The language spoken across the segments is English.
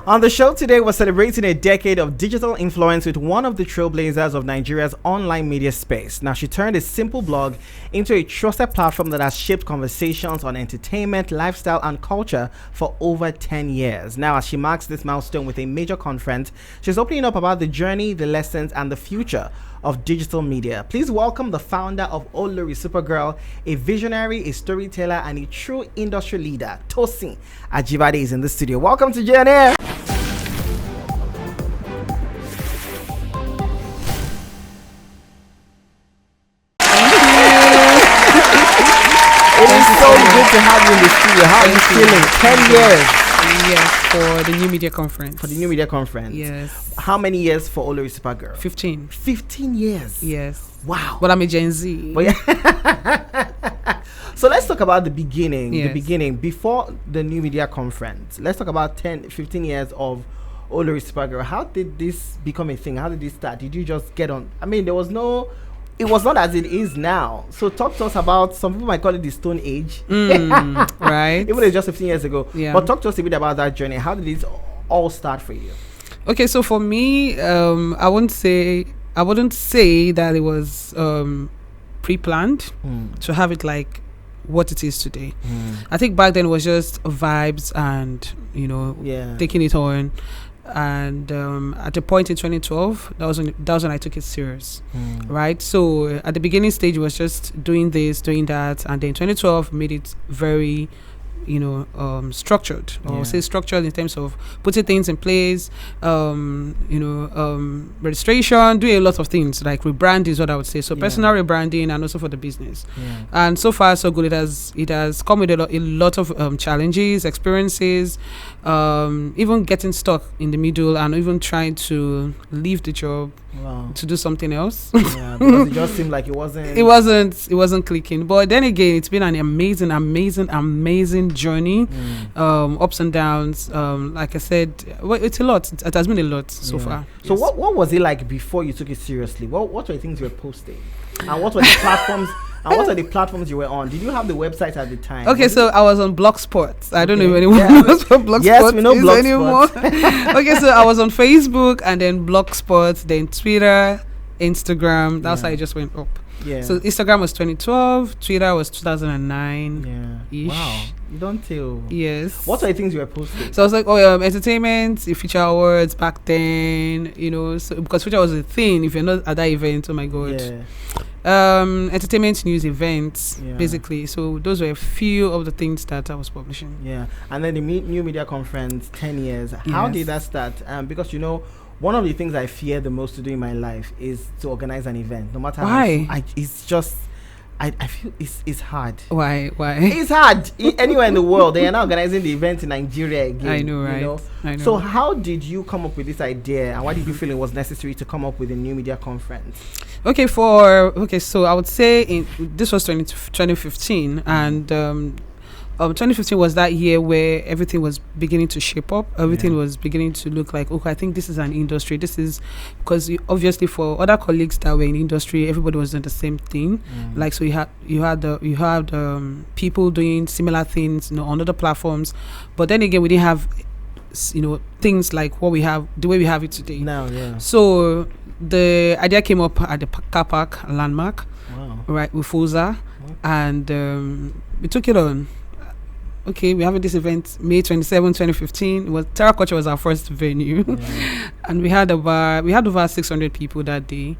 On the show today, we're celebrating a decade of digital influence with one of the trailblazers of Nigeria's online media space. Now, she turned a simple blog into a trusted platform that has shaped conversations on entertainment, lifestyle, and culture for over 10 years. Now, as she marks this milestone with a major conference, she's opening up about the journey, the lessons, and the future of digital media. Please welcome the founder of OloriSuperGal, a visionary, a storyteller, and a true industry leader. Tosin Ajibade is in the studio. Welcome to JNA. It is so good to have you in the studio. How are you feeling? 10 years. Yes, for the New Media Conference. For the New Media Conference. Yes. How many years for OloriSuperGal? 15. 15 years. Yes. Wow. But I'm a Gen Z. But yeah. So let's talk about the beginning. Yes. The beginning before the New Media Conference. Let's talk about 15 years of OloriSuperGal. How did this become a thing? How did this start? Did you just get on? I mean, it was not as it is now. So talk to us about, some people might call it the Stone Age. Right. Even though it's just 15 years ago. Yeah. But talk to us a bit about that journey. How did it all start for you? Okay, so for me, I wouldn't say that it was pre-planned to have it like what it is today. I think back then it was just vibes and, taking it on. And at a point in 2012, that was when I took it serious, right? So at the beginning stage, it was just doing this, doing that, and then 2012 made it very, structured, or say structured in terms of putting things in place, registration, doing a lot of things, like rebrand is what I would say. So personal rebranding and also for the business. And so far so good. It has come with a lot of challenges, experiences, even getting stuck in the middle and even trying to leave the job to do something else. Because it just seemed like it wasn't clicking. But then again, it's been an amazing journey, ups and downs. Like I said, it's a lot. It has been a lot so far. So what was it like before you took it seriously? What were the things you were posting, and what were the platforms? And what are the platforms you were on? Did you have the website at the time? Okay, so I was on Blogspot. I don't know if anyone knows what Blogspot yes, we know is Blogspot. Anymore. Okay, so I was on Facebook and then Blogspot, then Twitter, Instagram. That's how it just went up. Yeah. So Instagram was 2012, Twitter was 2009. Yeah. Wow. You don't tell. Yes. What are the things you were posting? So I was like, entertainment, Future Awards back then, so because Future was a thing. If you're not at that event, oh my God. Yeah. Entertainment news events, basically. So those were a few of the things that I was publishing. Yeah. And then the New Media Conference, 10 years. How did that start? Because one of the things I fear the most to do in my life is to organize an event. No matter why, it's just I feel it's hard. Why? It's hard. Anywhere in the world, they are now organizing the event in Nigeria again. I know, right? I know. So how did you come up with this idea, and why did you feel it was necessary to come up with a New Media Conference? Okay, so I would say this was 2015, and 2015 was that year where everything was beginning to shape up. Everything was beginning to look like, okay, I think this is an industry. This is because obviously for other colleagues that were in industry, everybody was doing the same thing. Like, so you had people doing similar things, on other platforms. But then again, we didn't have, things like what we have, the way we have it today. Now, So the idea came up at the car park landmark, right, with Fuza, and we took it on. Okay, we're having this event May 27, 2015. Terra Culture was our first venue, and we had over 600 people that day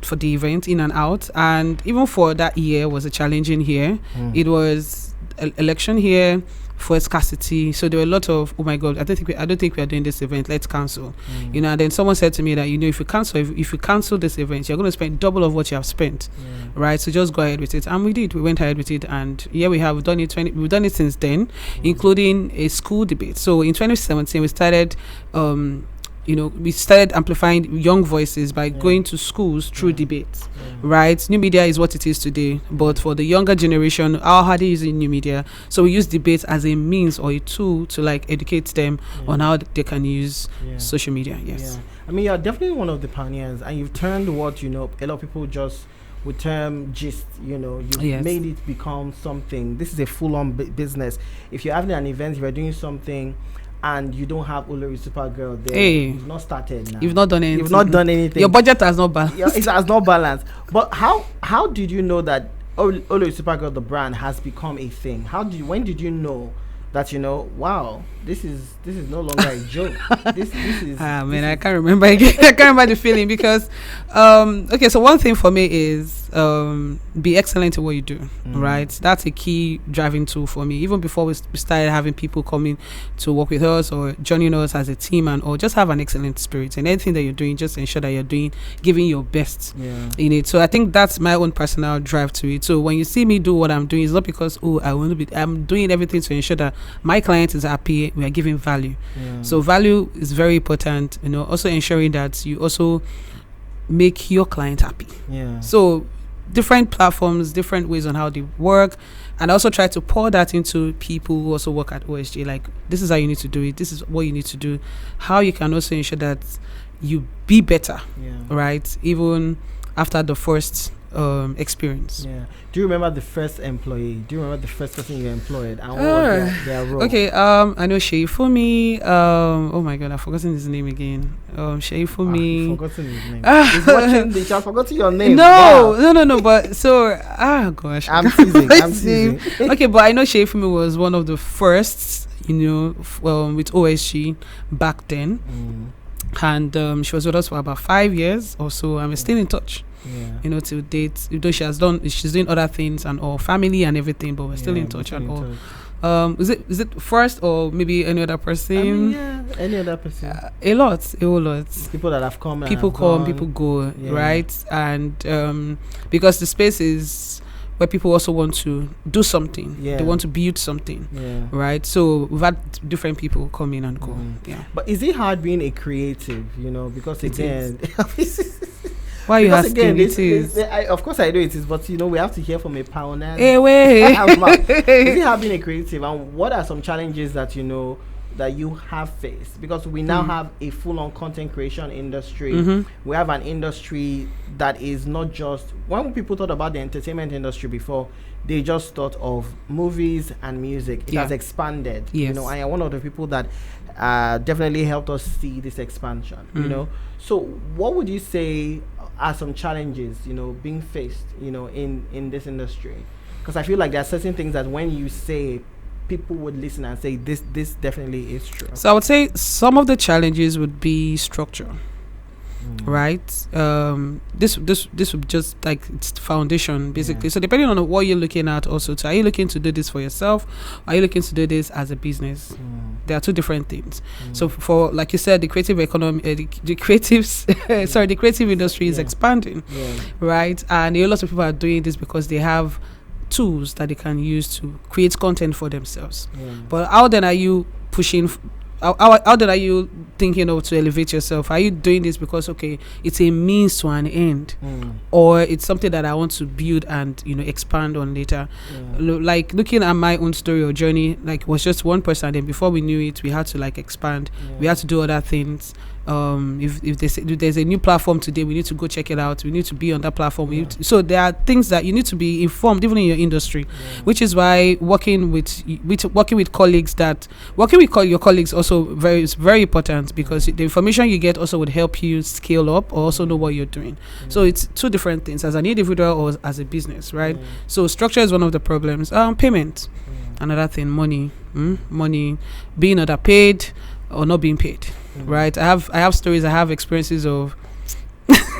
for the event, in and out. And even for that year was a challenging year. It was election year, for scarcity, so there were a lot of, oh my God, I don't think we are doing this event, let's cancel. And then someone said to me that if you cancel this event, you're going to spend double of what you have spent, right? So just go ahead with it. And we went ahead with it, and we have done it. We've done it since then, including a school debate. So in 2017 we started we started amplifying young voices by going to schools through debates, right? New media is what it is today, but for the younger generation, how are they using new media? So we use debates as a means or a tool to educate them on how they can use social media. Yes. I mean, you're definitely one of the pioneers, and you've turned what a lot of people just with term gist, you've made it become something. This is a full-on business. If you're having an event, if you're doing something, and you don't have OloriSuperGal there. Hey. You've not started now. You've not done anything. You've not done anything. Your budget has not balanced. It has not balanced. But how did you know that OloriSuperGal, the brand, has become a thing? When did you know that, wow, this is no longer a joke? This is I can't remember again. I can't remember the feeling because okay, so one thing for me is be excellent at what you do, right? That's a key driving tool for me. Even before we started having people coming to work with us or joining us as a team, or just have an excellent spirit in anything that you're doing. Just ensure that you're giving your best in it. So I think that's my own personal drive to it. So when you see me do what I'm doing, it's not because I'm doing everything to ensure that my client is happy. We are giving value. So value is very important. Also ensuring that you also make your client happy. So different platforms, different ways on how they work, and I also try to pour that into people who also work at OSG. Like, this is how you need to do it. This is what you need to do. How you can also ensure that you be better, right? Even after the first experience. Do you remember the first employee? Do you remember the first person you employed? And what was their role? Okay, I know Sheifumi. Oh my God, I've forgotten his name again. Sheifumi. I've forgotten his name. He's watching this. I've forgotten your name. No. But so, gosh, I'm teasing. Okay, but I know Sheifumi was one of the first, with OSG back then, and she was with us for about 5 years or so, and we're still in touch. Till date, though she's doing other things and all family and everything, but we're still in touch and all. Is it first or maybe any other person? Any other person. A whole lot. People that have come. People come, people go, right? And because the space is where people also want to do something. They want to build something, right? So we've had different people come in and go. But is it hard being a creative? Because again. Why you asking? It is. Of course I know it is, but we have to hear from a pioneer. Hey, wait. Is it hard being a creative, and what are some challenges that that you have faced? Because we now have a full-on content creation industry. We have an industry that is not just, when people thought about the entertainment industry before, they just thought of movies and music. It has expanded. And you're one of the people that definitely helped us see this expansion. So what would you say are some challenges being faced in this industry? Because I feel like there are certain things that when you say, people would listen and say this definitely is true. So I would say some of the challenges would be structure, right? This would just like its foundation basically. So depending on what you're looking at, also, are you looking to do this for yourself? Are you looking to do this as a business? There are two different things. So for, like you said, the creative economy, the creative industry is expanding, right? And a lot of people are doing this because they have tools that they can use to create content for themselves. But how then are you pushing? How then are you thinking of to elevate yourself? Are you doing this because it's a means to an end, or it's something that I want to build and expand on later? Like looking at my own story or journey, like was just one person. Then before we knew it, we had to expand. We had to do other things. If there's a new platform today, we need to go check it out. We need to be on that platform. So there are things that you need to be informed, even in your industry, which is why working with colleagues, your colleagues also is very important, because the information you get also would help you scale up or also know what you're doing. So it's two different things, as an individual or as a business, right? So structure is one of the problems. Payment, another thing. Money, being underpaid or not being paid. Right, I have stories, I have experiences of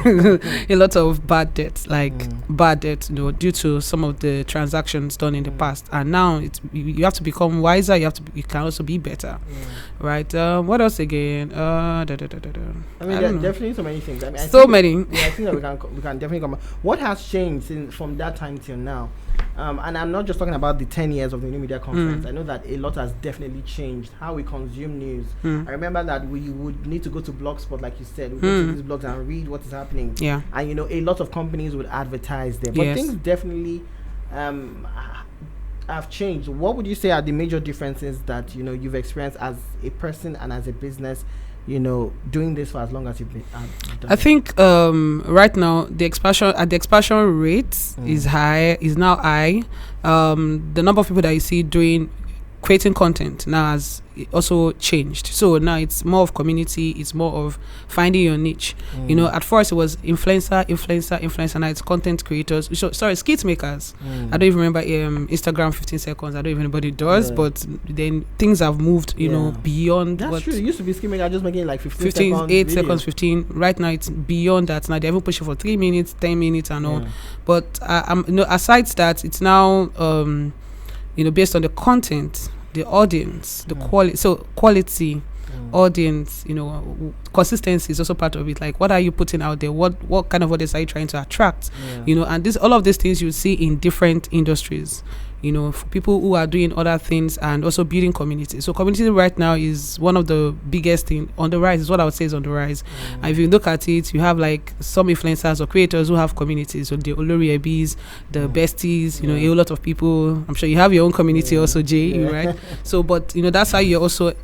a lot of bad debts, due to some of the transactions done in the past, and now you have to become wiser. You can also be better, right? What else again? There are definitely so many things. I think that we can definitely come. What has changed from that time till now? And I'm not just talking about the 10 years of the New Media Conference. I know that a lot has definitely changed how we consume news. I remember that we would need to go to Blogspot, like you said. We go to these blogs and read what is happening. And a lot of companies would advertise there. But things definitely have changed. What would you say are the major differences that you've experienced as a person and as a business, doing this for as long as you've been done? I think right now the expansion rate is now high. The number of people that you see doing creating content now has also changed. So now it's more of community, it's more of finding your niche. You know, at first it was influencer. Now it's content creators. Sorry, skit makers. I don't even remember Instagram 15 seconds. I don't even know anybody does, but then things have moved, you know, beyond. That's true. It used to be skit maker just making like 15 seconds. 8 seconds, 15. Right now it's beyond that. Now they even push it for 3 minutes, 10 minutes and all. But aside that, it's now based on the content, the audience, the quality. So quality, audience, consistency is also part of it. Like, what are you putting out there? What kind of audience are you trying to attract? And all of these things you see in different industries. For people who are doing other things and also building community. So community right now is one of the biggest thing on the rise, is what I would say is on the rise. And if you look at it, you have like some influencers or creators who have communities. So the Olori Ebis, the besties, a whole lot of people. I'm sure you have your own community also, Jay, right? So, but, that's how you're also,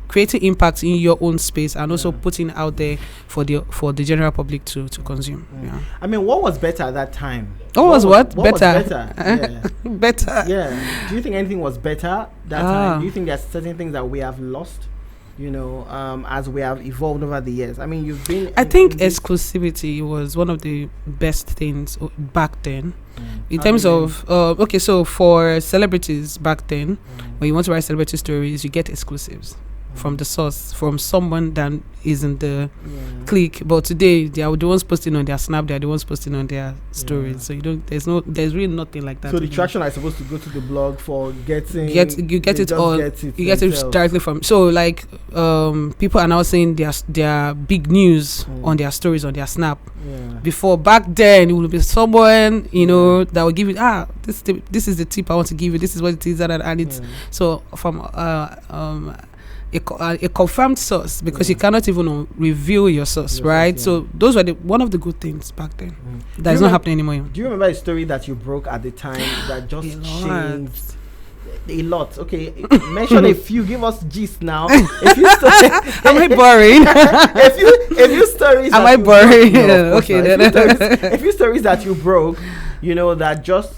creating impact in your own space and also putting out there for the general public to consume. I mean, what was better at that time? What was better? Was better? Better. Yeah. Do you think anything was better that time? Do you think there's certain things that we have lost, as we have evolved over the years? I mean, you've been... I think exclusivity was one of the best things back then. In terms of... so for celebrities back then, when you want to write celebrity stories, you get exclusives from the source, from someone that is in the clique. But today they are the ones posting on their Snap, they are the ones posting on their stories. So there's really nothing like that. So the traction is supposed to go to the blog for getting you get it directly from. So like people are now saying their big news on their stories on their Snap. Before, back then it would be someone that will give you this is the tip I want to give you, this is what it is, and it's so from a confirmed source, because you cannot even reveal your source, right? So those were one of the good things back then that is not happening anymore. Do you remember a story that you broke at the time that just changed a lot? Okay, mention a few. Give us gist now. A few stories. Am I boring? a few stories. Am I boring? No, okay, a few stories that you broke. That just,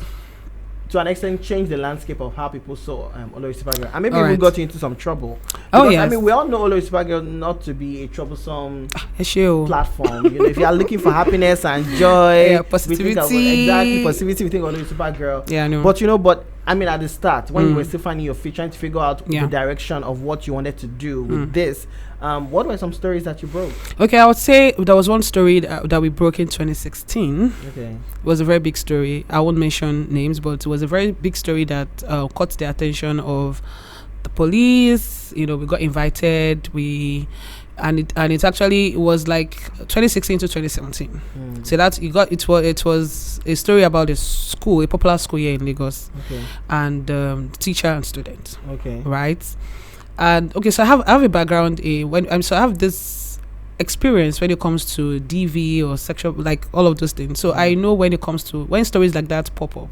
to an extent, change the landscape of how people saw OloriSuperGal, and maybe even got you into some trouble. Because, I mean, we all know OloriSuperGal not to be a troublesome platform. If you are looking for happiness and joy, positivity, positivity, we think OloriSuperGal. Yeah, I know. But I mean, at the start, when you were still finding your feet, trying to figure out the direction of what you wanted to do with this, what were some stories that you broke? Okay, I would say there was one story that we broke in 2016. Okay. It was a very big story. I won't mention names, but it was a very big story that caught the attention of the police. We got invited. And it actually was like 2016 to 2017. So that it was a story about a popular school here in Lagos, and teacher and student. Right. And so I have a background I have this experience when it comes to DV or sexual, like all of those things. So I know when stories like that pop up,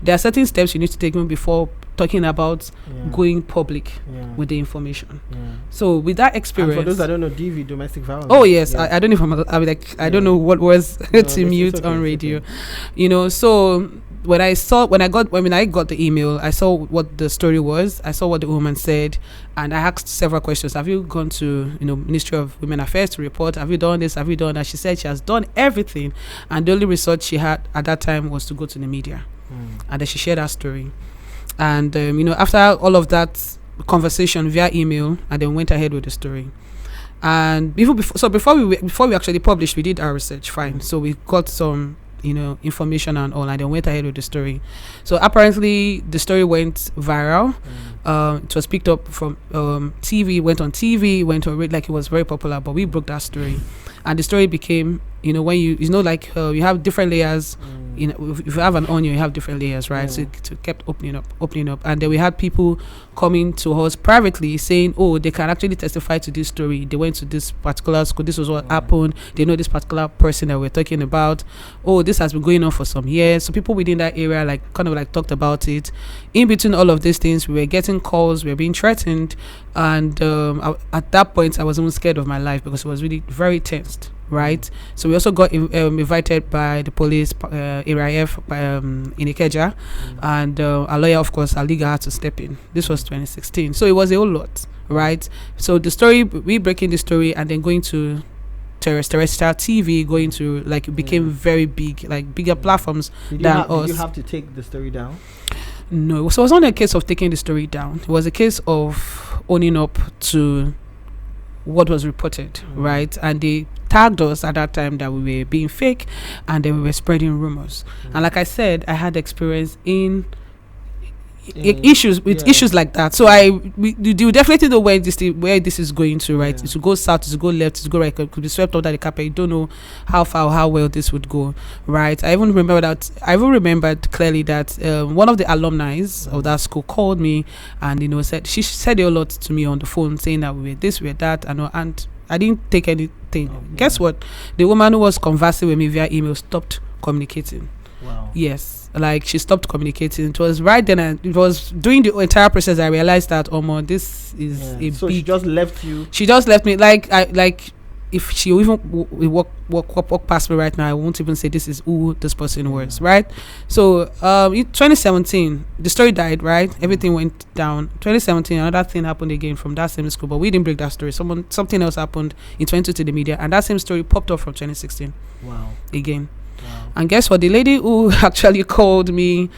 there are certain steps you need to take before talking about going public with the information. So with that experience, and for those that don't know, DV, domestic violence. Oh yes, I don't know if I don't know what was to mute on radio. So when I got the email, I saw what the story was. I saw what the woman said, and I asked several questions. Have you gone to Ministry of Women Affairs to report? Have you done this? Have you done that? She said she has done everything, and the only resort she had at that time was to go to the media, and then she shared her story. And after all of that conversation via email, and then went ahead with the story. And before we actually published, we did our research. Fine, so we got some information and all, and then went ahead with the story. So apparently the story went viral. It was picked up from TV, went on TV, went on like it was very popular. But we broke that story, and the story became when you have different layers. If you have an onion, you have different layers, right? So it kept opening up, and then we had people coming to us privately saying, oh, they can actually testify to this story. They went to this particular school, this was what happened, they know this particular person that we're talking about. Oh, this has been going on for some years. So people within that area talked about it. In between all of these things, we were getting calls, we were being threatened, and at that point I was even scared of my life, because it was really very tensed, right? So we also got invited by the police, ARIF in Ikeja, and our lawyer, of course, our legal had to step in. This was 2016, so it was a whole lot, right? So the story, we breaking the story and then going to terrestrial TV, going to, like, it became very big, like bigger platforms than us. Did you have to take the story down? No, so it was not a case of taking the story down. It was a case of owning up to what was reported, right? And they tagged us at that time that we were being fake, and then we were spreading rumors. And like I said, I had experience in issues like that, so you definitely know where this is going to, right? It will go south, it will go left, it will go right, it could be swept under the carpet. You don't know how far or how well this would go, right? I even remembered clearly that one of the alumni of that school called me, and she said a lot to me on the phone, saying that we were this, we were that, and I didn't take anything. Guess what? The woman who was conversing with me via email stopped communicating. Wow. Yes. Like, she stopped communicating. It was right then, and it was during the entire process I realized that this is so she just left you. She just left me. Like if she even walk past me right now, I won't even say this is who this person was, right? So in 2017 the story died, right? Everything went down. 2017 another thing happened again from that same school, but we didn't break that story. Something else happened in 2020 to the media, and that same story popped up from 2016. Wow. Again. Wow. And guess what? The lady who actually called me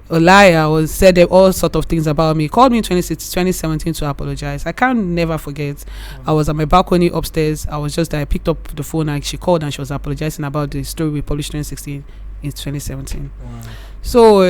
a liar or said all sort of things about me called me in 2017 to apologize. I can't never forget. I was at my balcony upstairs. I was just there. I picked up the phone and she called and she was apologizing about the story we published in 2016 in 2017. Wow. So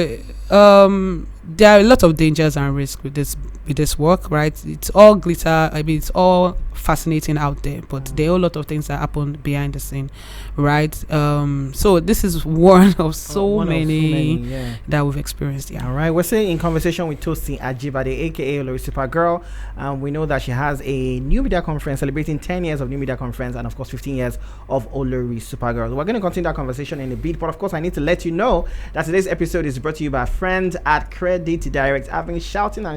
there are a lot of dangers and risks with this work, right? It's all glitter. I mean, it's all fascinating out there, but there are a lot of things that happen behind the scene, right? So this is one of so many that we've experienced. Yeah. All right. We're sitting in conversation with Tosin Ajibade, aka OloriSuperGal. We know that she has a new media conference celebrating 10 years of new media conference and of course 15 years of OloriSuperGal. We're going to continue that conversation in a bit, but of course I need to let you know that today's episode is brought to you by friends at Credit Direct. I've been shouting.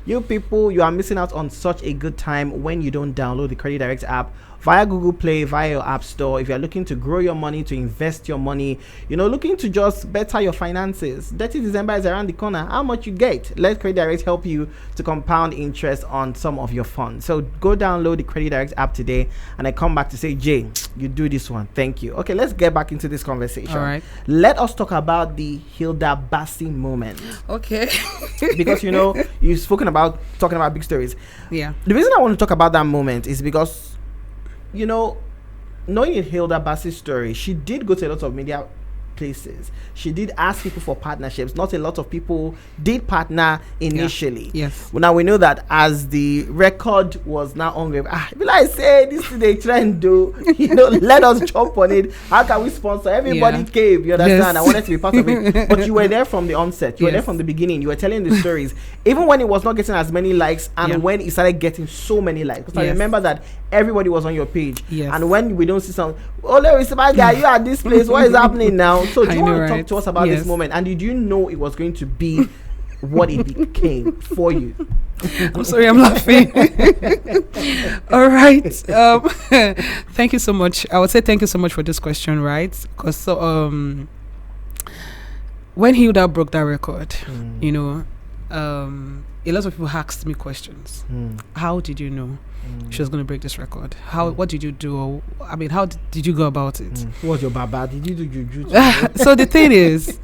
You people, you are missing out on such a good time when you don't download the Credit Direct app via Google Play, via your app store. If you're looking to grow your money, to invest your money, looking to just better your finances, 30 December is around the corner. How much you get? Let Credit Direct help you to compound interest on some of your funds. So go download the Credit Direct app today, and I come back to say, Jay, you do this one. Thank you. Okay, let's get back into this conversation. All right. Let us talk about the Hilda Bassi moment. Okay. Because you've spoken about talking about big stories. Yeah. The reason I want to talk about that moment is because knowing Hilda Bassi's story, she did go to a lot of media places. She did ask people for partnerships. Not a lot of people did partner initially. Yeah. Yes. Well, now we know that as the record was now on, I say this is a trend, though. Let us jump on it. How can we sponsor? Everybody came. You understand? Yes. I wanted to be part of it. But you were there from the onset. You were there from the beginning. You were telling the stories. Even when it was not getting as many likes, and when it started getting so many likes. Because I remember that everybody was on your page. Yes. And when we don't see some, OloriSuperGal, you are at this place. What is happening now? So do you want to talk to us about this moment? And did you know it was going to be what it became for you? I'm sorry, I'm laughing. All right. Thank you so much. I would say thank you so much for this question, right? Because when Hilda broke that record, a lot of people asked me questions. How did you know she was going to break this record? What did you do? I mean, how did you go about it? What was your baba? Did you do juju? So the thing is,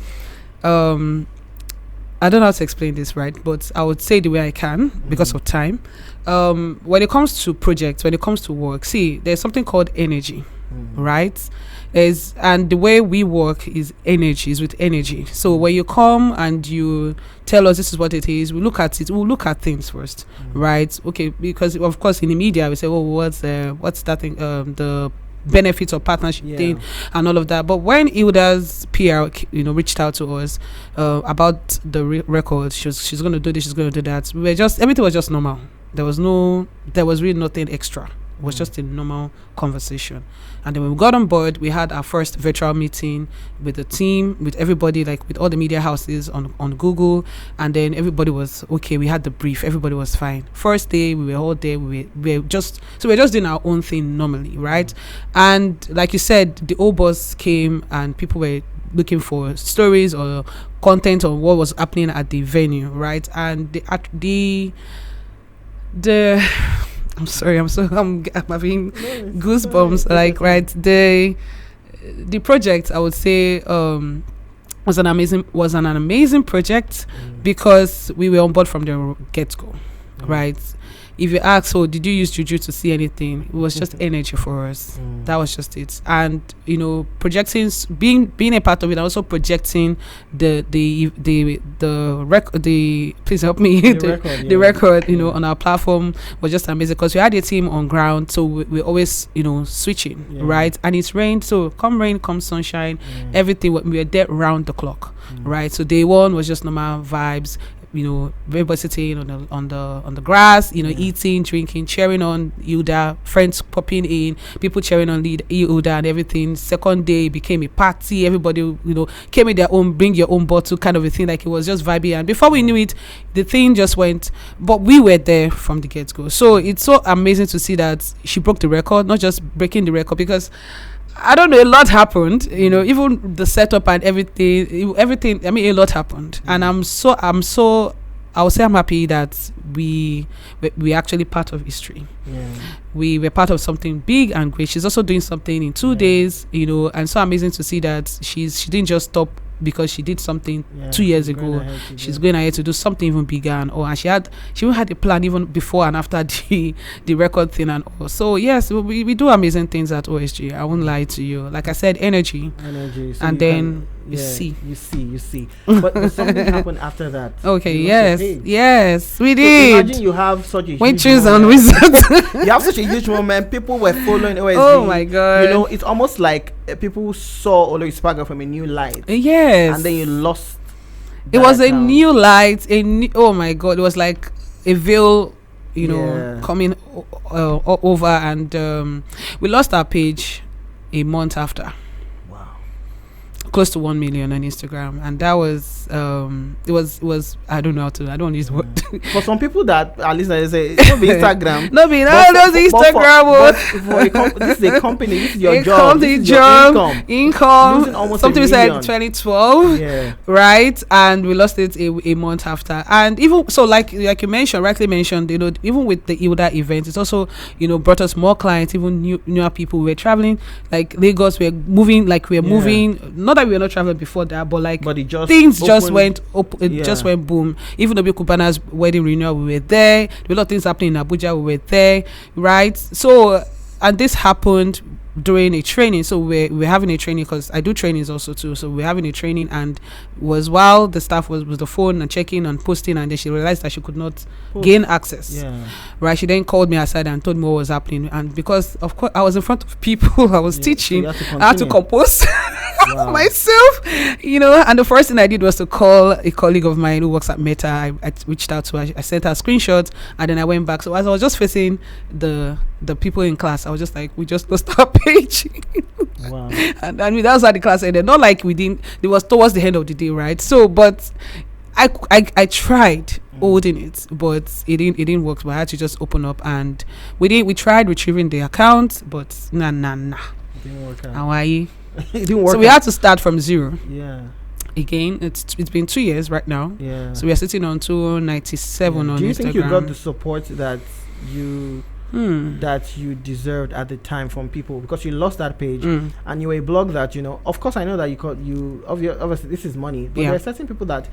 I don't know how to explain this, right? But I would say the way I can because of time. When it comes to projects, when it comes to work, see, there's something called energy, right? And the way we work is with energy. So when you come and you tell us this is what it is, we look at it. We'll look at things first, right? Okay, because of course in the media we say, oh, what's that thing? The benefits of partnership thing and all of that. But when Hilda's PR, reached out to us about the record, she's going to do this, she's going to do that. Everything was just normal. There was really nothing extra It was just a normal conversation. And then when we got on board, we had our first virtual meeting with the team, with everybody, like with all the media houses on Google. And then everybody was okay. We had the brief. Everybody was fine. First day, we were all there. We were just doing our own thing normally, right? And like you said, the old boss came and people were looking for stories or content on what was happening at the venue, right? And the I'm sorry, I'm having goosebumps. Like, right, the project, I would say, was an amazing project because we were on board from the get-go, right? If you ask, so did you use juju to see anything? It was just energy for us. That was just it. And projecting, being a part of it, and also projecting the record. Please help me. The record, on our platform was just amazing because we had a team on ground, so we always, switching, right? And it's rained, so come rain, come sunshine, everything. We were there round the clock, right? So day one was just normal vibes. Everybody sitting on the grass, eating, drinking, cheering on Hilda, friends popping in, people cheering on Hilda and everything. Second day became a party. Everybody, came with their own, bring your own bottle kind of a thing. Like, it was just vibey. And before we knew it, the thing just went. But we were there from the get-go. So it's so amazing to see that she broke the record, not just breaking the record, because I don't know, a lot happened, even the setup and everything. I mean, a lot happened, and I would say I'm happy that we actually part of history. We were part of something big and great. She's also doing something in 2 days, and so amazing to see that she didn't just stop because she did something 2 years ago. She's going ahead to do something even bigger, and she even had a plan even before and after the record thing and all. So yes, we do amazing things at OSG. I won't lie to you. Like I said, energy so and then you see. But something happened after that. Okay, yes, we did. Imagine you have such a witches and wizards. You have such a huge moment. People were following OSG. Oh my god! It's almost like people saw OloriSuperGal from a new light. Yes, and then you lost. It was a new light. Oh my god! It was like a veil, coming over, and we lost our page a month after. Close to 1 million on Instagram, and that was it was I don't want to use the word. For some people that at least they say it's not Instagram. Instagram. This is a company. This is your job. This is your income. Something we said 2012, right? And we lost it a month after. And even so, like you rightly mentioned, even with the Hilda event, it's also brought us more clients, even newer people. We were traveling, like Lagos. We're moving, moving. Not that we were not traveling before that, but things just went up. It just went boom. Even though Kubana's wedding renewal, we were there. There were a lot of things happening in Abuja. We were there, right? So, and this happened during a training. So we're having a training because I do trainings also too. So we're having a training, and was while the staff was with the phone and checking and posting, and then she realized that she could not gain access. Right? She then called me aside and told me what was happening, and because of course I was in front of people, I was teaching, so I had to compose myself, and the first thing I did was to call a colleague of mine who works at Meta. I reached out to her, I sent her screenshots, and then I went back. So as I was just facing the people in class, I was just like, we just lost our page. And that's how the class ended. Not like we didn't, it was towards the end of the day, right? So but I tried holding it, but it didn't work. But I had to just open up, and we tried retrieving the account, but nah. It didn't work out. How are you? It didn't work. So we had to start from zero. Again, it's been 2 years right now. So we are sitting on 297 on Instagram. Do you think you got the support that you deserved at the time from people, because you lost that page and you were a blog that of course I know that obviously this is money, but there are certain people that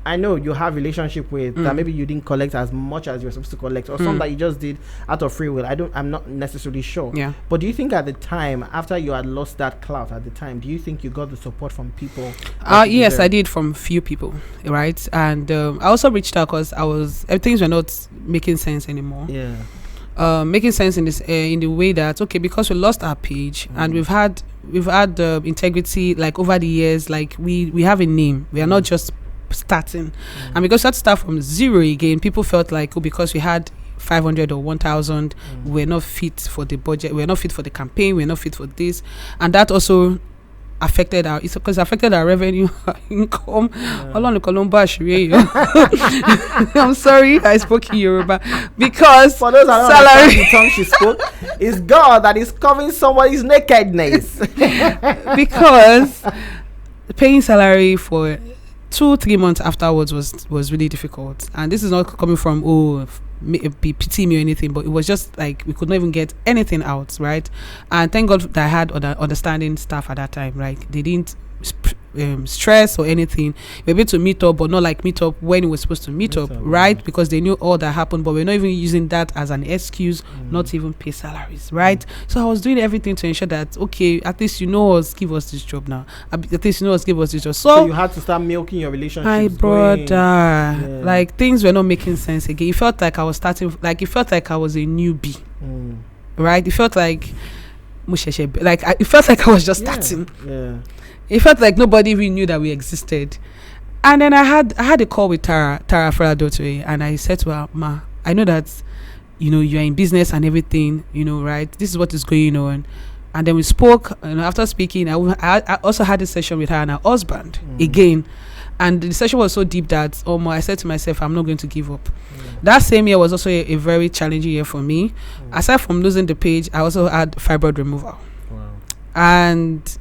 I know you have relationship with that maybe you didn't collect as much as you were supposed to collect, or some that you just did out of free will. I'm not necessarily sure, but do you think at the time, after you had lost that clout at the time, do you think you got the support from people? Yes, I did, from few people, right? And I also reached out because things were not making sense anymore. Making sense in this in the way that, okay, because we lost our page and we've had integrity, like over the years, like we have a name, we are not just starting, and because we had to start from zero again, people felt like, because we had 500 or 1,000. We're not fit for the budget. We're not fit for the campaign. We're not fit for this, and that also affected our revenue, our income. I'm sorry, I spoke in Yoruba because for those that salary. The tongue she spoke is God that is covering somebody's nakedness. Because paying salary for 2-3 months afterwards was really difficult, and this is not coming from be pity me or anything, but it was just like we could not even get anything out, right? And thank God that I had understanding staff at that time, right? They didn't stress or anything. We were able to meet up, but not like meet up when we were supposed to meet up, right? Yeah. Because they knew all that happened, but we're not even using that as an excuse not to even pay salaries, right? So I was doing everything to ensure that, okay, at least you know us, give us this job now. At least you know us, give us this job. So you had to start milking your relationship. My brother, like things were not making sense again. It felt like I was it felt like I was a newbie, right? It felt like it felt like I was just starting. Yeah. It felt like nobody really knew that we existed. And then I had a call with Tara Feradote, and I said to her, Ma, I know that, you're in business and everything, right? This is what is going on. And then we spoke, and after speaking, I also had a session with her and her husband again. And the session was so deep that I said to myself, I'm not going to give up. That same year was also a very challenging year for me. Aside from losing the page, I also had fibroid removal. Wow. And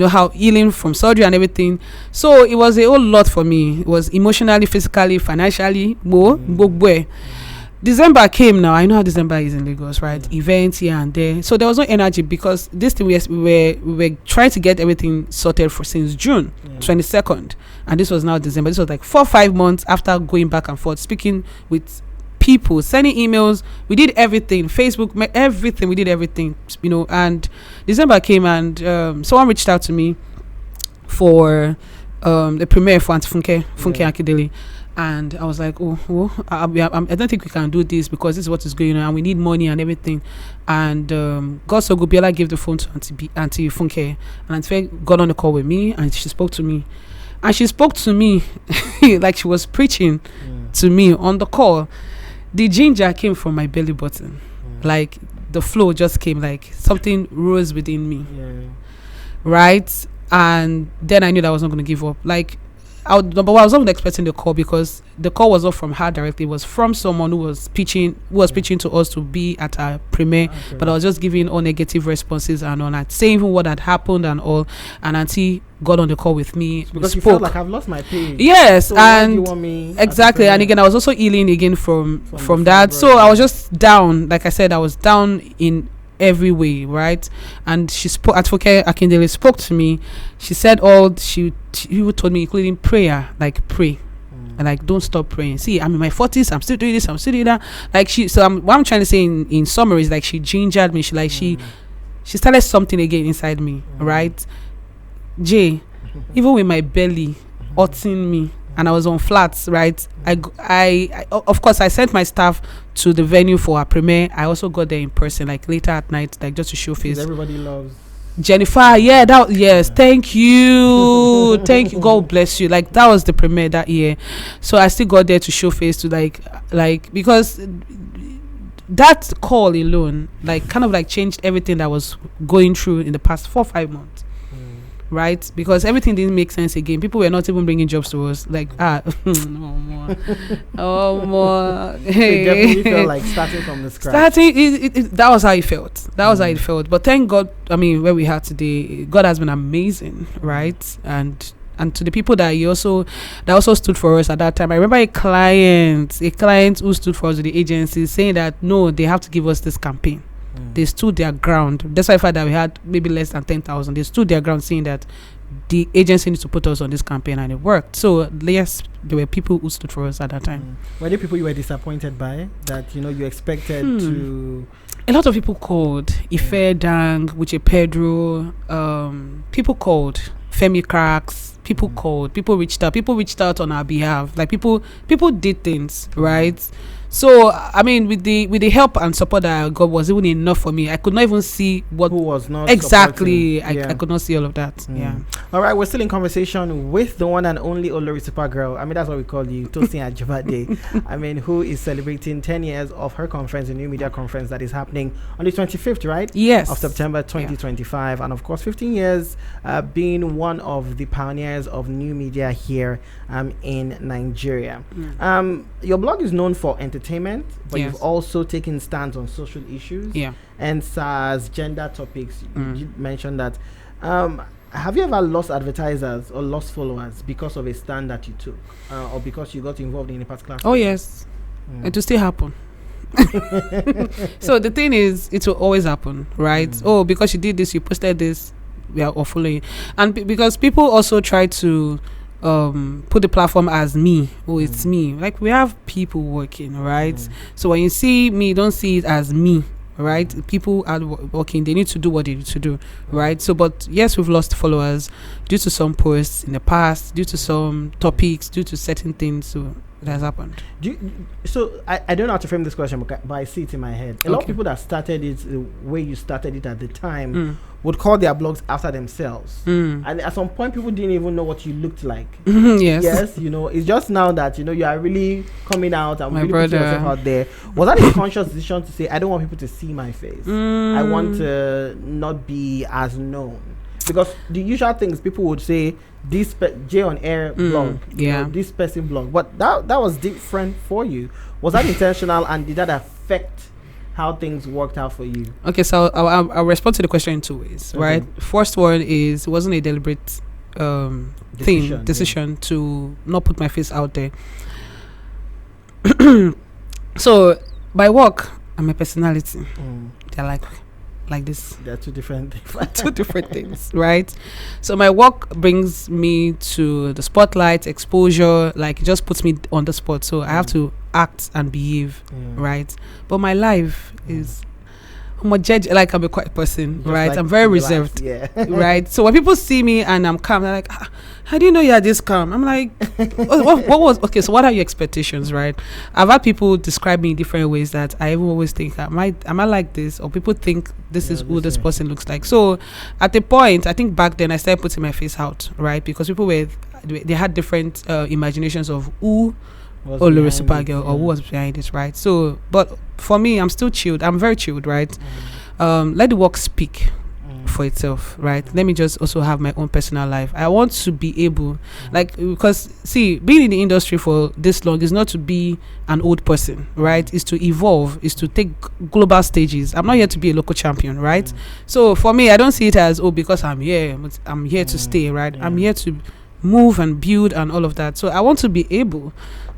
how healing from surgery and everything. So it was a whole lot for me. It was emotionally, physically, financially, December came now. I know how December is in Lagos, right? Events here and there. So there was no energy because this thing we were trying to get everything sorted since June 22nd. And this was now December. This was like 4-5 months after going back and forth, speaking with people, sending emails. We did everything, Facebook, everything. We did everything, and December came and someone reached out to me for the premiere for Funke Akindele, and I was like, I don't think we can do this because this is what is going on and we need money and everything. And God so good, Biola gave the phone to Auntie Funke, and Auntie Funke got on the call with me and she spoke to me, like she was preaching to me on the call. The ginger came from my belly button. Like the flow just came, like something rose within me. Right? And then I knew that I was not going to give up. Like, I was not expecting the call because the call was not from her directly. It was from someone who was pitching to us to be at our premiere. Okay. But I was just giving all negative responses and all that, saying what had happened and all. And Auntie got on the call with me. Because you felt like I've lost my page. Yes, so and you want me exactly. And again, I was also healing again from that. So I was just down. Like I said, I was down in every way, right? And she spoke. Advocate Akindele spoke to me. She said she told me, including prayer, like pray. And like, don't stop praying. See, I'm in my 40s. I'm still doing this. I'm still doing that. Like what I'm trying to say in summary is like she gingered me. She started something again inside me, right? Jay, even with my belly hurting me, and I was on flats, right? I of course I sent my staff to the venue for our premiere. I also got there in person, like later at night, like just to show face. Everybody loves Jennifer. Thank you. Thank you. God bless you. Like that was the premiere that year. So I still got there to show face to like because that call alone kind of changed everything that was going through in the past 4-5 months. Right, because everything didn't make sense again. People were not even bringing jobs to us. Like no more. Hey. It definitely felt like starting from the scratch. That was how it felt. How it felt. But thank God, where we are today, God has been amazing, right? And to the people that also stood for us at that time. I remember a client who stood for us with the agency saying that no, they have to give us this campaign. They stood their ground. That's why I thought that we had maybe less than 10,000. They stood their ground saying that the agency needs to put us on this campaign, and it worked. So yes, there were people who stood for us at that time. Were there people you were disappointed by that you expected to? A lot of people called. Ife Dang, Uche Pedro. People called. Femi Cracks. People called. People reached out. People reached out on our behalf. Like people did things, right? So I mean, with the help and support that I got was even enough for me. I could not even see what who was not exactly. Yeah. I could not see all of that. Yeah. All right, we're still in conversation with the one and only OloriSuperGal. I mean, that's what we call you, Tosin Ajibade. I mean, who is celebrating 10 years of her conference, the New Media Conference that is happening on the 25th, right? Yes. Of September 2025. And of course, 15 years being one of the pioneers of new media here in Nigeria. Your blog is known for entertainment, but you've also taken stands on social issues and SARS, gender topics. You mentioned that. Have you ever lost advertisers or lost followers because of a stand that you took, or because you got involved in a particular? Oh yes, it will still happen. So the thing is, it will always happen, right? Oh, because you did this, you posted this, we are all following, and because people also try to put the platform as me. Oh, it's me. Like, we have people working, right? So when you see me, don't see it as me. Right, people are working, they need to do what they need to do, right? So, but yes, we've lost followers due to some posts in the past, due to some topics, due to certain things. So it has happened. I don't know how to frame this question, but I see it in my head. A lot of people that started it the way you started it at the time would call their blogs after themselves, and at some point people didn't even know what you looked like. Yes, you know, it's just now that you are really coming out and really putting yourself out there. Was that a conscious decision to say, I don't want people to see my face, I want to not be as known? Because the usual things people would say, this J on air blog, this person blog, but that was different for you. Was that intentional, and did that affect how things worked out for you? Okay, so I'll respond to the question in two ways, right? First one is, it wasn't a deliberate decision to not put my face out there. So by work and my personality, they're like this. They're two different things. Two different things, right? So my work brings me to the spotlight, exposure, like it just puts me on the spot. So I have to act and behave, right? But my life is, I'm a judge, like I'm a quiet person, just right? Like I'm very reserved, right? So when people see me and I'm calm, they're like, how do you know you're this calm? I'm like, so what are your expectations, right? I've had people describe me in different ways that I even always think, am I like this? Or people think this is who this person looks like. So at the point, I think back then I started putting my face out, right? Because people they had different imaginations of who OloriSuperGal or who was behind it, right? So, but for me, I'm still chilled. I'm very chilled, right? Let the work speak for itself, right? Let me just also have my own personal life. I want to be able, because see, being in the industry for this long is not to be an old person, right? Is to evolve, is to take global stages. I'm not here to be a local champion, right? So for me, I don't see it as, because I'm here to stay, right? I'm here to move and build and all of that. So I want to be able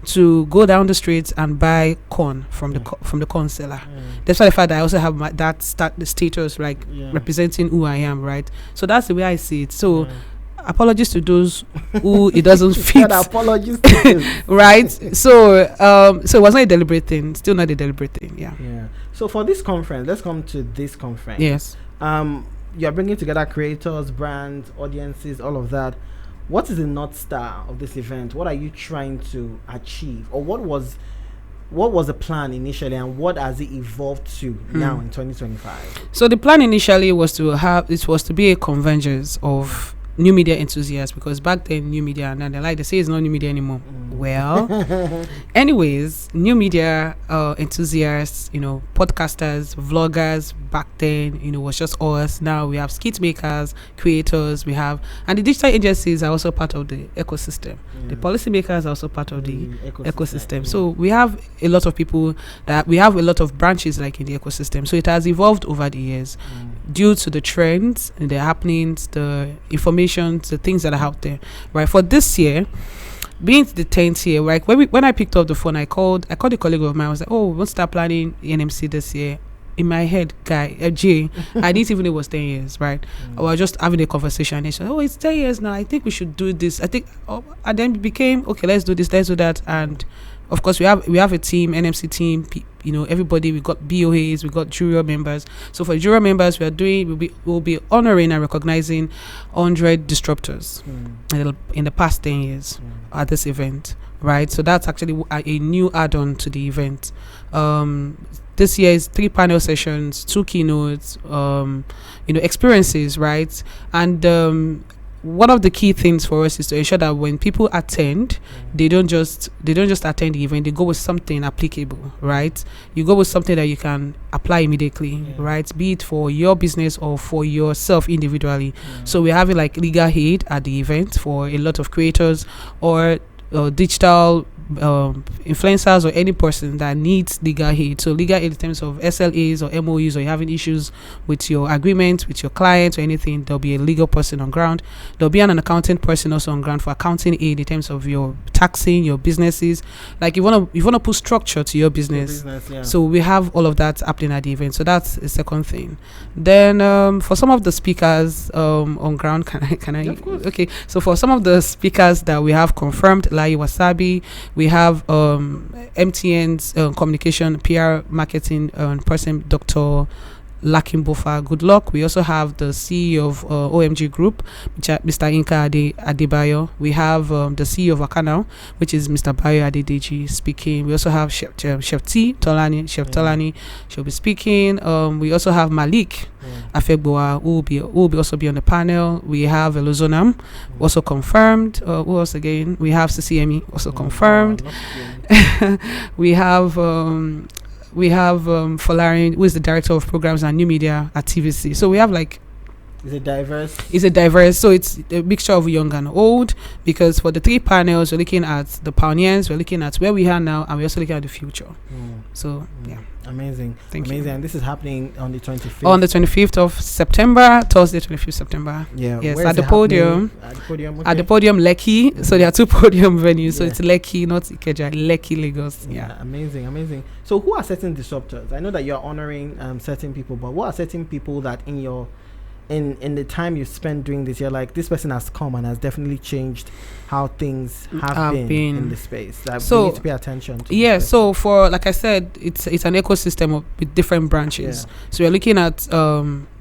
to go down the streets and buy corn from the corn seller. That's why the fact that I also have the status, like representing who I am, right? So that's the way I see it. So apologies to those who it doesn't fit. Apologies to right? So it was not a deliberate thing. Still not a deliberate thing. Yeah. So for this conference, let's come to this conference. Yes. You're bringing together creators, brands, audiences, all of that. What is the North Star of this event? What are you trying to achieve? Or what was the plan initially, and what has it evolved to now in 2025? So the plan initially was to be a convergence of new media enthusiasts, because back then new media, and they say it's not new media anymore. Well, anyways, new media enthusiasts, podcasters, vloggers, back then, was just us. Now we have skit makers, creators, and the digital agencies are also part of the ecosystem. The policy makers are also part of the ecosystem. So we have a lot of people we have a lot of branches like in the ecosystem. So it has evolved over the years due to the trends and the happenings, the information, the things that are out there, right? For this year, being the 10th year, right? When I picked up the phone, I called a colleague of mine. I was like, we'll start planning NMC this year. In my head, Jay, I didn't even know it was 10 years, right? I was just having a conversation, and he said, it's 10 years now. I think we should do this. And then it became, okay, let's do this, let's do that. And of course, we have a team, NMC team. Everybody. We got BOAs, we got jury members. So for jury members, we'll be honoring and recognizing 100 disruptors in the past 10 years at this event, right? So that's actually a new add-on to the event. This year is 3 panel sessions, 2 keynotes, experiences, right? And one of the key things for us is to ensure that when people attend, they don't just attend the event. They go with something applicable, right? You go with something that you can apply immediately, right? Be it for your business or for yourself individually. So we're having like legal aid at the event for a lot of creators or digital influencers or any person that needs legal aid. So legal aid in terms of SLAs or MOUs, or you're having issues with your agreement with your client or anything, there'll be a legal person on ground. There'll be an accounting person also on ground for accounting aid in terms of your taxing, your businesses. Like you wanna put structure to your business. So we have all of that happening at the event. So that's the second thing. Then for some of the speakers on ground, can I? Of course. Okay. So for some of the speakers that we have confirmed, Lai Wasabi, we have MTN's communication, PR, marketing person, Dr. Lakin Bofa. Good luck. We also have the CEO of OMG Group, Mr. Inka Adebayo. We have the CEO of Akana, which is Mr. Bayo Adedeji, speaking. We also have Chef Tolani. She'll be speaking. We also have Malik Afegboa, who will also be on the panel. We have Elozonam, also confirmed. Who else again? We have CCME, also confirmed. We have Folarin, who is the director of programs and new media at TVC. So we have like, is it diverse? So it's a mixture of young and old, because for the 3 panels, we're looking at the pioneers, we're looking at where we are now, and we're also looking at the future. So yeah. Amazing. Thank you. And this is happening on the 25th. On the 25th of September, Thursday, 25th September. Yeah. Yes, at the podium. At the podium. Okay. At the podium, Lekki. So there are 2 podium venues. So it's Lekki, not Ikeja. Lekki, Lagos. Yeah. Amazing. So who are certain disruptors? I know that you're honoring certain people, but what are certain people that in the time you spent doing this, you're like, this person has come and has definitely changed how things have been in the space. Like, so we need to pay attention to. Yeah, so for, like I said, it's an ecosystem with different branches. So we're looking at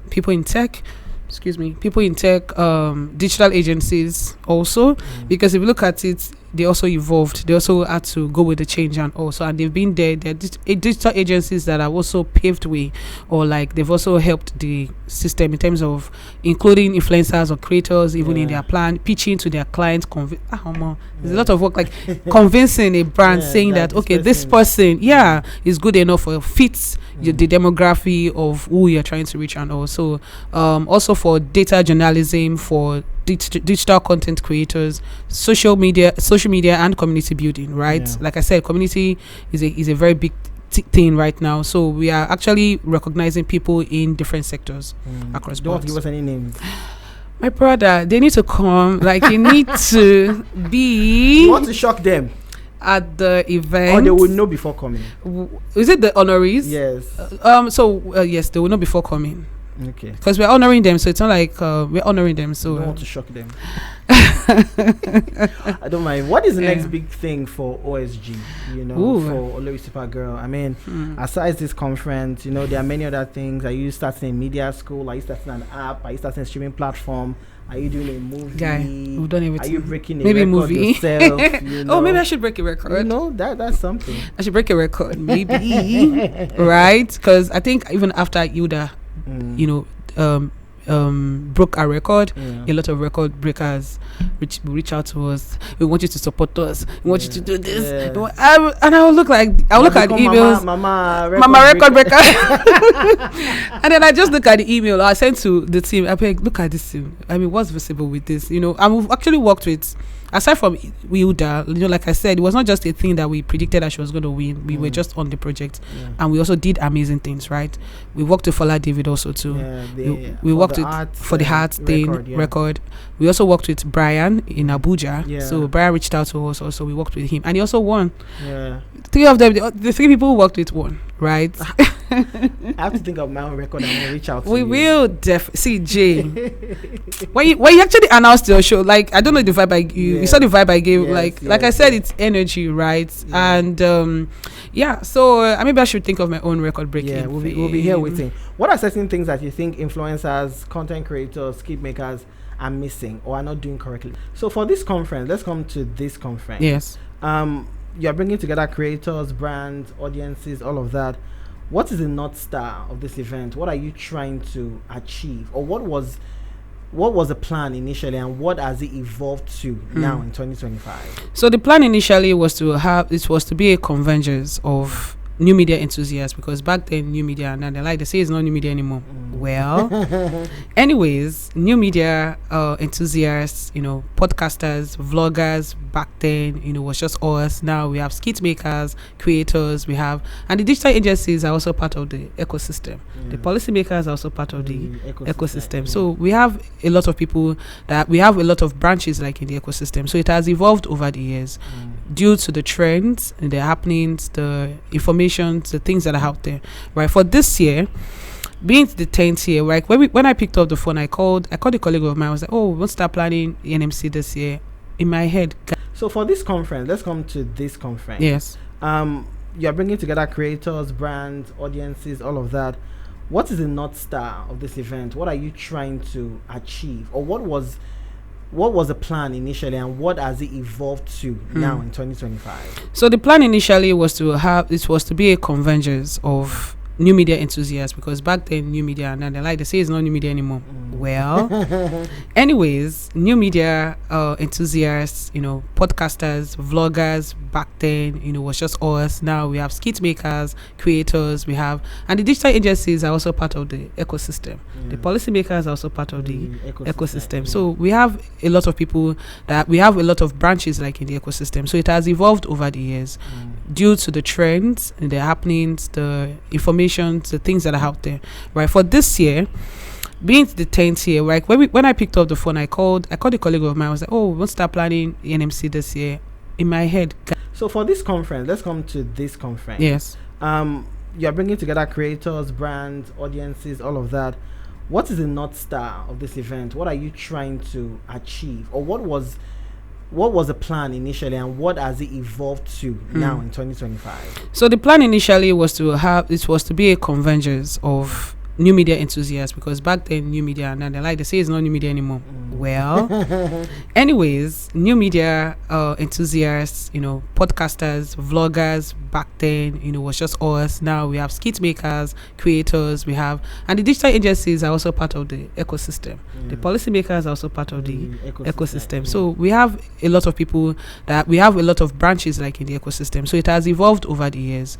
people in tech, digital agencies also, because if you look at it, they also evolved. They also had to go with the change, and they've been there. They're digital agencies that have also paved way, or like they've also helped the system in terms of including influencers or creators even in their plan, pitching to their clients. There's a lot of work, like convincing a brand, saying that this person is good enough or fits the demography of who you're trying to reach, and also for data journalism, for digital content creators, social media and community building, right? Like I said, community is a very big thing right now. So we are actually recognizing people in different sectors across. Don't give us any names. My brother, they need to come. Like, you need to be. You want to shock them at the event, or they will know before coming. Is it the honorees? Yes. Yes, they will know before coming. Okay. Because we're honoring them, so it's not like we're honoring them. So I don't want to shock them. I don't mind. What is the next big thing for OSG? For OloriSuperGal. I mean, aside this conference, there are many other things. Are you starting a media school? Are you starting an app? Are you starting a streaming platform? Are you doing a movie? Guy, we've done everything. Are you breaking a maybe record movie yourself? Oh, maybe I should break a record. That's something. I should break a record, maybe. Right? Because I think even after Yuda, broke our record, a lot of record breakers reach out to us. We want you to support us. We want you to do this. And I will look at emails. Mama record breaker. And then I just look at the email I sent to the team. I beg, look at this team. I mean, what's visible with this? And we've actually worked with, aside from Wilda, like I said, it was not just a thing that we predicted that she was going to win. We were just on the project, and we also did amazing things, right? We worked with Fola David also too. We worked for the heart thing record. We also worked with Brian in Abuja. So Brian reached out to us also. We worked with him, and he also won. 3 of them, the 3 people who worked with won, right? I have to think of my own record and I'll reach out to We you. will see Jay. when you actually announced your show, like I don't know the vibe you saw the vibe I gave. Like I said, it's energy, right? Yeah. And so maybe I should think of my own record breaking. Yeah, we'll be here waiting. What are certain things that you think influencers, content creators, skit makers are missing or are not doing correctly? So for this conference, let's come to this conference. Yes. You're bringing together creators, brands, audiences, all of that. What is the North Star of this event? What are you trying to achieve? Or what was the plan initially and what has it evolved to now in 2025? So the plan initially was to be a convergence of new media enthusiasts, because back then new media, and they say it's not new media anymore. Well, anyways, new media enthusiasts, podcasters, vloggers, back then, was just us. Now we have skit makers, creators, and the digital agencies are also part of the ecosystem. The policy makers are also part of the ecosystem. So we have a lot of people we have a lot of branches like in the ecosystem. So it has evolved over the years due to the trends and the happenings, the information, the things that are out there, right? For this year, being the 10th year, right? When I picked up the phone, I called a colleague of mine. I was like, "Oh, we want to start planning NMC this year." In my head. So for this conference, let's come to this conference. Yes. You're bringing together creators, brands, audiences, all of that. What is the North Star of this event? What are you trying to achieve, or what was the plan initially and what has it evolved to now in 2025? So the plan initially was to be a convergence of new media enthusiasts, because back then new media, and they say it's not new media anymore. Well, anyways, new media enthusiasts, podcasters, vloggers, back then, was just us. Now we have skit makers, creators, and the digital agencies are also part of the ecosystem. The policy makers are also part of the ecosystem. So we have a lot of people we have a lot of branches like in the ecosystem. So it has evolved over the years due to the trends and the happenings, the information, the things that are out there, right? For this year, being the 10th year, right? When I picked up the phone, I called a colleague of mine. I was like, "Oh, we want to start planning NMC this year." In my head. So for this conference, let's come to this conference. Yes. You're bringing together creators, brands, audiences, all of that. What is the North Star of this event? What are you trying to achieve, or what was the plan initially and what has it evolved to now in 2025? So the plan initially was to be a convergence of new media enthusiasts, because back then new media, and they say it's not new media anymore. Well, anyways, new media enthusiasts, podcasters, vloggers, back then, was just us. Now we have skit makers, creators, and the digital agencies are also part of the ecosystem. The policy makers are also part of the ecosystem. So we have a lot of people we have a lot of branches like in the ecosystem. So it has evolved over the years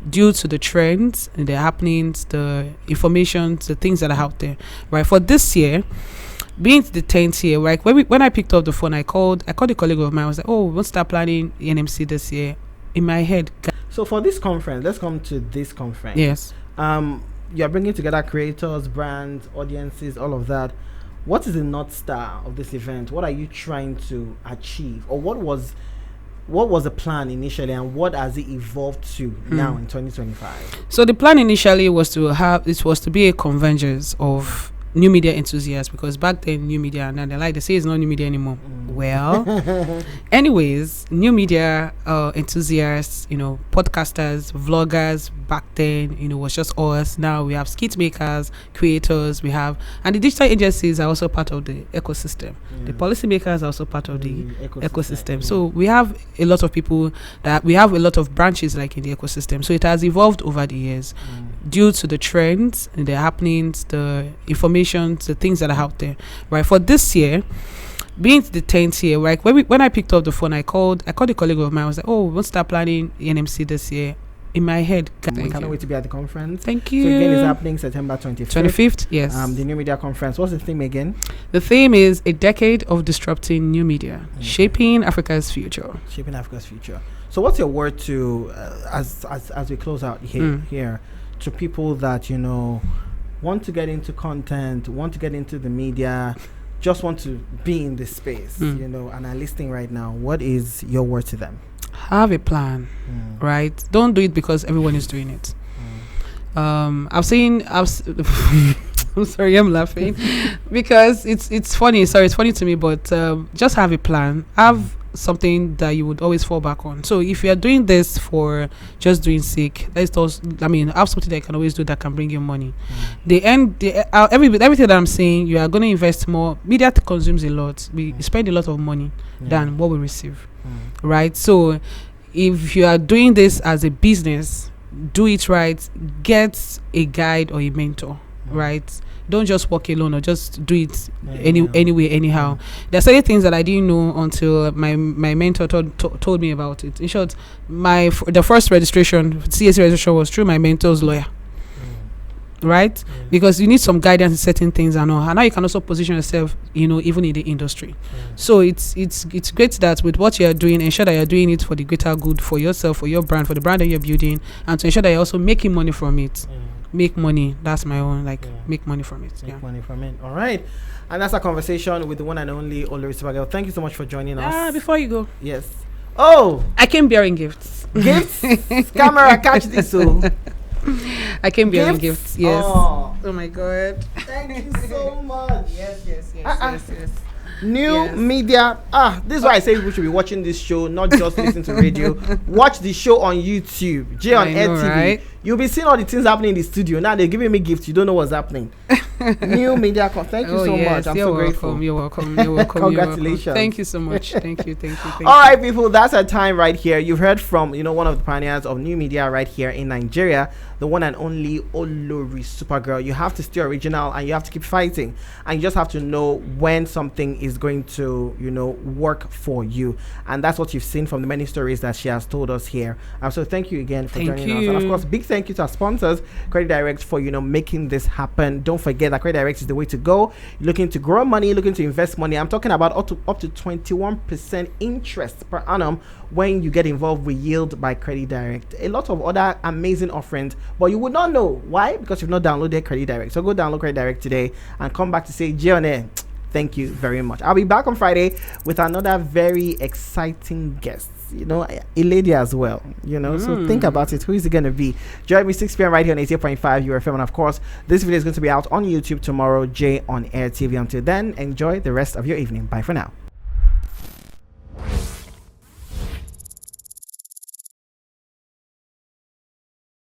due to the trends and the happenings, the information, the things that are out there, right? For this year, being the 10th year, right? When I picked up the phone, I called a colleague of mine. I was like, "Oh, we want to start planning NMC this year." In my head. So for this conference, let's come to this conference. Yes. You're bringing together creators, brands, audiences, all of that. What is the North Star of this event? What are you trying to achieve, or what was the plan initially and what has it evolved to now in 2025? So the plan initially was to be a convergence of new media enthusiasts, because back then new media, and they say it's not new media anymore. Well, anyways, new media enthusiasts, podcasters, vloggers, back then, was just us. Now we have skit makers, creators, and the digital agencies are also part of the ecosystem. The policy makers are also part of the ecosystem. So we have a lot of people we have a lot of branches like in the ecosystem. So it has evolved over the years due to the trends and the happenings, the information, the things that are out there, right? For this year, being the 10th year, right? When I picked up the phone, I called a colleague of mine. I was like, "Oh, we want to start planning NMC this year." In my head. We cannot wait to be at the conference. Thank you. So again, it's happening September 25th. 25th, yes. The New Media Conference. What's the theme again? The theme is a decade of disrupting new media, shaping Africa's future. Shaping Africa's future. So what's your word to, as we close out here, to people that, want to get into content, want to get into the media, just want to be in this space, and are listening right now? What is your word to them? Have a plan, right? Don't do it because everyone is doing it. I've seen. I'm sorry, I'm laughing because it's funny. Sorry, it's funny to me, but just have a plan. Have something that you would always fall back on. So if you are doing this for just doing sake, have something that you can always do that can bring you money. Everything that I'm saying, you are going to invest more. Media consumes a lot. We spend a lot of money than what we receive, right? So if you are doing this as a business, do it right. Get a guide or a mentor, right? Don't just walk alone or just do it anyway, anyhow. There are certain things that I didn't know until my mentor told me about it. In short, the first registration, CAC registration, was through my mentor's lawyer. Right? Because you need some guidance in certain things and all. And now you can also position yourself, even in the industry. So it's great that with what you are doing, ensure that you're doing it for the greater good, for yourself, for your brand, for the brand that you're building, and to ensure that you're also making money from it. Make money. That's my own, make money from it. Make money from it. All right. And that's a conversation with the one and only OloriSuperGal. Thank you so much for joining us. Before you go. Yes. Oh! I came bearing gifts. Gifts? Camera, catch this. I came bearing gifts. Yes. Oh my God. Thank you so much. Yes. New media. This is why I say people should be watching this show, not just listen to radio. Watch the show on YouTube. J on Air TV. Right? You'll be seeing all the things happening in the studio. Now they're giving me gifts. You don't know what's happening. New media. Thank you so much. I'm so grateful. You're welcome. Congratulations. Thank you so much. Thank you. All right, people. That's our time right here. You've heard from one of the pioneers of new media right here in Nigeria, the one and only OloriSuperGal. You have to stay original and you have to keep fighting, and you just have to know when something is going to work for you, and that's what you've seen from the many stories that she has told us here. So thank you again for joining us, and of course big thank you to our sponsors, Credit Direct, for making this happen. Don't forget that Credit Direct is the way to go. You're looking to grow money, looking to invest money. I'm talking about up to 21% interest per annum when you get involved with Yield by Credit Direct. A lot of other amazing offerings, but you would not know why, because you've not downloaded Credit Direct. So go download Credit Direct today and come back to say, J on Air, thank you very much. I'll be back on Friday with another very exciting guest, a lady as well, so think about it. Who is it going to be? Join me 6 p.m. right here on 88.5 UFM, and of course this video is going to be out on YouTube tomorrow, J on Air TV. Until then, enjoy the rest of your evening. Bye for now.